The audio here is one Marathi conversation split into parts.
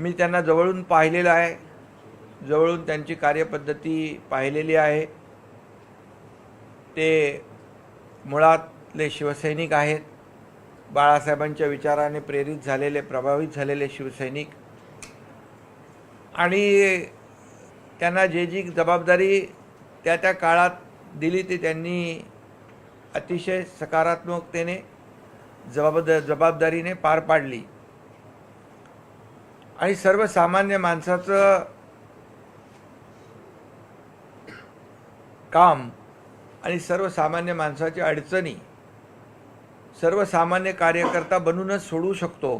मी त्यांना जवळून पाहिलेलं आहे, जवळून त्यांची कार्यपद्धती पाहिलेली आहे। ते मुळातले शिवसैनिक आहेत, बाळासाहेबांच्या विचाराने प्रेरित झालेले, प्रभावित झालेले शिवसैनिक, आणि त्यांना जी जबाबदारी त्या काळात दिली ती त्यांनी अतिशय सकारात्मकतेने जबाबदारीने पार पाडली। आणि सर्वसामान्य माणसाचं काम आणि सर्वसामान्य माणसाच्या अडचणी सर्वसामान्य कार्यकर्ता बनूनच सोडवू शकतो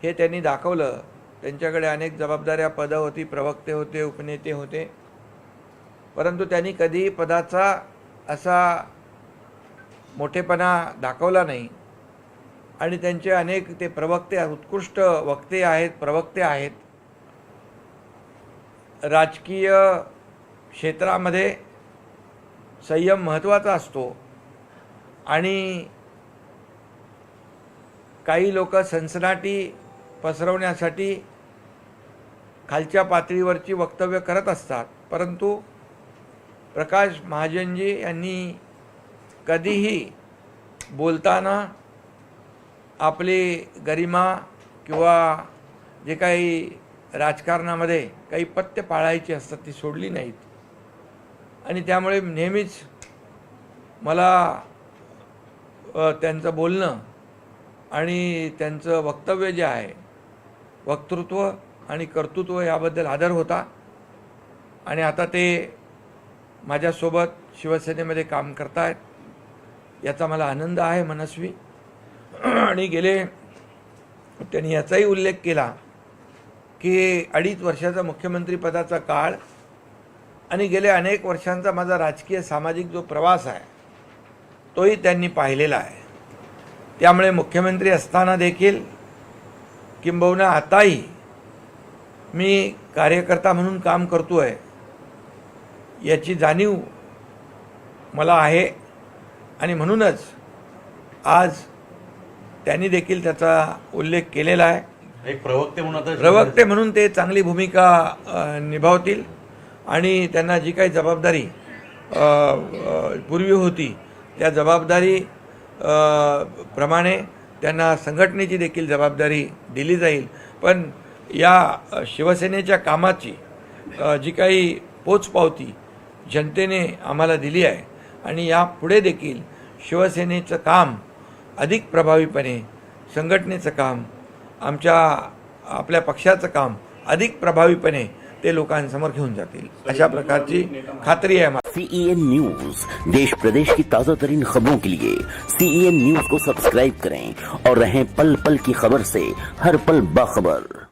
हे त्यांनी दाखवलं। त्यांच्याकडे अनेक जबाबदाऱ्या, पदं होती, प्रवक्ते होते, उपनेते होते, परंतु त्यांनी कधी पदाचा असा मोठेपणा दाखवला नाही। आणि त्यांचे अनेक ते प्रवक्ते, उत्कृष्ट वक्ते आहेत, प्रवक्ते आहेत। राजकीय क्षेत्रामध्ये संयम महत्त्वाचा असतो आणि काही लोक सनसनाटी पसरवण्यासाठी खालच्या पातळीवरची वक्तव्य करत असतात, परंतु प्रकाश महाजनजी यांनी कधीही बोलताना आपली गरिमा किंवा जे काही राजकारणामध्ये काही पथ्य पाळायची असतात ती सोडली नाहीत। आणि त्यामुळे नेहमीच मला त्यांचं बोलणं आणि त्यांचं वक्तव्य जे आहे, वक्तृत्व आणि कर्तृत्व याबद्दल आदर होता। आणि आता ते माझ्यासोबत शिवसेनेमध्ये काम करतायत, याचा मला आनंद आहे मनस्वी। आणि त्यांनी याचाही उल्लेख केला की 2.5 वर्षाचा मुख्यमंत्रीपदाचा काळ आणि गेले अनेक वर्षांचा माझा राजकीय सामाजिक जो प्रवास आहे तोही त्यांनी पाहिलेला आहे। त्यामुळे मुख्यमंत्री असताना देखील किंबहुना आताही मी कार्यकर्ता म्हणून काम करतोय याची जाणीव मला आहे। आणि म्हणूनच आज त्यांनी देखील त्याचा उल्लेख केलेला आहे। एक प्रवक्ते म्हणून ते चांगली भूमिका निभावतील आणि त्यांना जी काही जबाबदारी पूर्वी होती त्या जबाबदारी प्रमाणे त्यांना संघटनेची देखील जबाबदारी दिली जाईल। पण या शिवसेनेच्या कामाची जी काही पोचपावती जनतेने आम्हाला दिली आहे आणि यापुढे देखील शिवसेनेचं काम अधिक प्रभावीपणे, संघटनेचं काम, आपल्या पक्षाचं काम अधिक प्रभावीपणे ते लोकांसमोर घेऊन जातील, अशा प्रकारची खात्री आहे। CEN न्यूज, देश प्रदेश की ताजा तरीन खबरों के लिए CEN न्यूज को सब्सक्राइब करें और रहें पल पल की खबर से हर पल बाखबर।